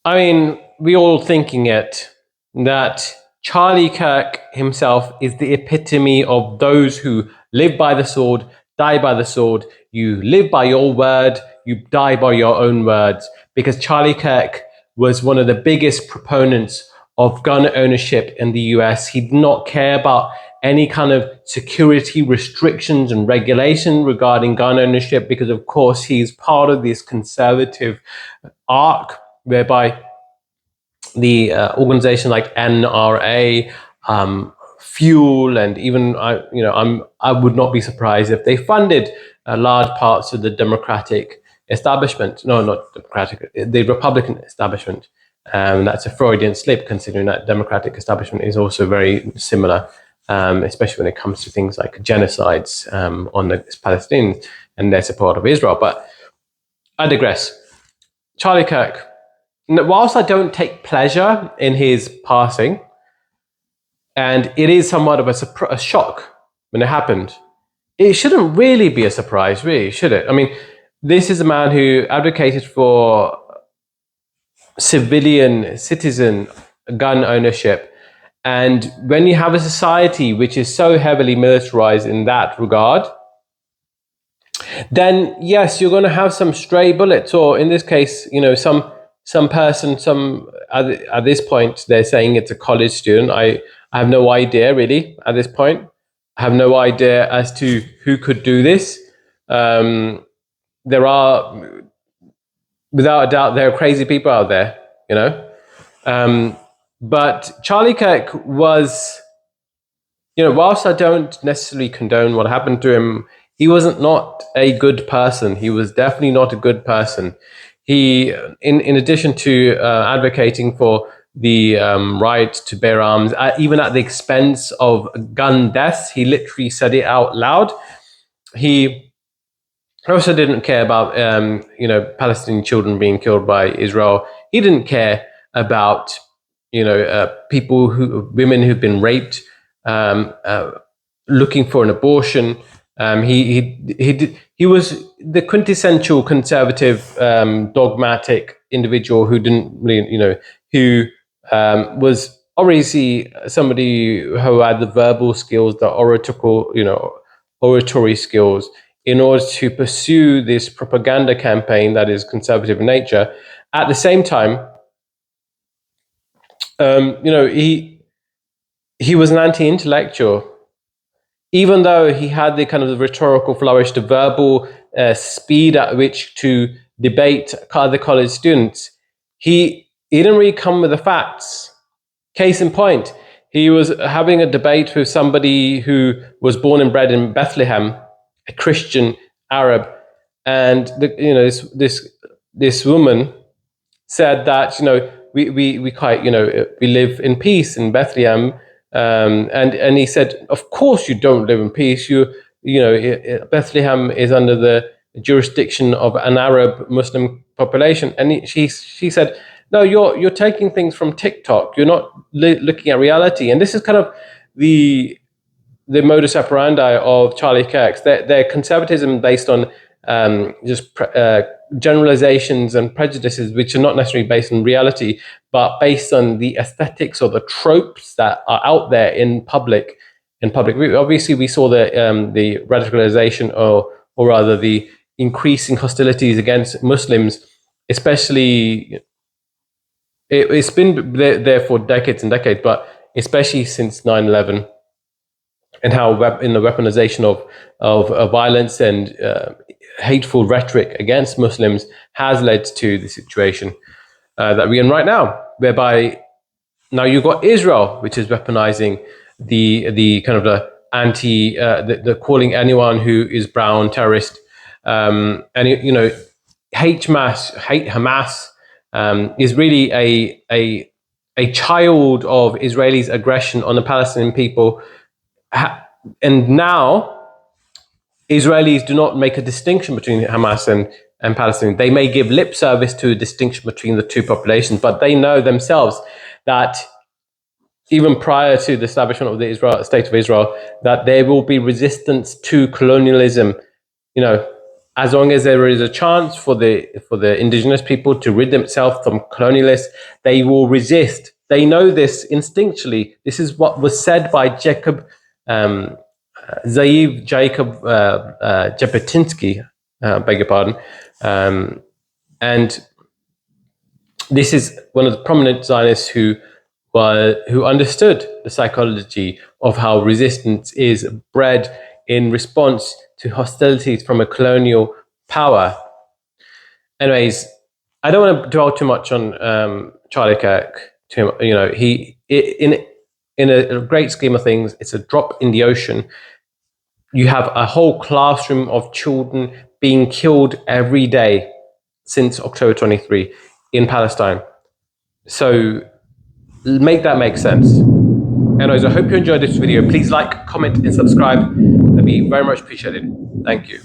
I mean, we all thinking it that Charlie Kirk himself is the epitome of those who live by the sword, die by the sword. You live by your word, you die by your own words. Because Charlie Kirk was one of the biggest proponents of gun ownership in the US. He did not care about any kind of security restrictions and regulation regarding gun ownership because, of course, he's part of this conservative arc whereby the organization like NRA, Fuel, and even I would not be surprised if they funded large parts of the Democratic establishment. No, not Democratic, the Republican establishment. That's a Freudian slip, considering that Democratic establishment is also very similar, especially when it comes to things like genocides on the Palestinians and their support of Israel. But I digress. Charlie Kirk, whilst I don't take pleasure in his passing, and it is somewhat of a shock when it happened, it shouldn't really be a surprise, really, should it? I mean, this is a man who advocated for citizen gun ownership. And when you have a society which is so heavily militarized in that regard, then yes, you're going to have some stray bullets, or in this case, some person, at this point they're saying it's a college student. I have no idea really at this point. I have no idea as to who could do this. There are, without a doubt, there are crazy people out there, but Charlie Kirk was, whilst I don't necessarily condone what happened to him, he wasn't not a good person. He was definitely not a good person. He, in addition to advocating for the right to bear arms, even at the expense of gun deaths, he literally said it out loud. He also didn't care about Palestinian children being killed by Israel. He didn't care about women who've been raped, looking for an abortion. He was the quintessential conservative, dogmatic individual who didn't really, who was obviously somebody who had the verbal skills, the oratory skills, in order to pursue this propaganda campaign that is conservative in nature. At the same time, he was an anti-intellectual. Even though he had the kind of the rhetorical flourish, the verbal speed at which to debate other college students, he didn't really come with the facts. Case in point, he was having a debate with somebody who was born and bred in Bethlehem, a Christian Arab, and this woman said that we quite we live in peace in Bethlehem. And he said, of course you don't live in peace. Bethlehem is under the jurisdiction of an Arab Muslim population. And she said, no, you're taking things from TikTok. You're not looking at reality. And this is kind of the modus operandi of Charlie Kirk's. Their conservatism based on just generalizations and prejudices, which are not necessarily based on reality, but based on the aesthetics or the tropes that are out there in public. Obviously, we saw the radicalization, or rather the increasing hostilities against Muslims, especially. It's been there for decades and decades, but especially since 9/11, and how in the weaponization of violence and hateful rhetoric against Muslims has led to the situation that we're in right now, whereby now you've got Israel, which is weaponizing the kind of the the calling anyone who is brown terrorist, and hate Hamas is really a child of Israelis' aggression on the Palestinian people. And now Israelis do not make a distinction between Hamas and Palestine. They may give lip service to a distinction between the two populations, but they know themselves that even prior to the establishment of the state of Israel, that there will be resistance to colonialism, as long as there is a chance for the indigenous people to rid themselves from colonialists, they will resist. They know this instinctually. This is what was said by Jacob Jabotinsky, beg your pardon, and this is one of the prominent Zionists who understood the psychology of how resistance is bred in response to hostilities from a colonial power. Anyways, I don't want to dwell too much on Charlie Kirk. In a great scheme of things, it's a drop in the ocean. You have a whole classroom of children being killed every day since October 23 in Palestine. So make that make sense. Anyways, I hope you enjoyed this video. Please like, comment, and subscribe. That'd be very much appreciated. Thank you.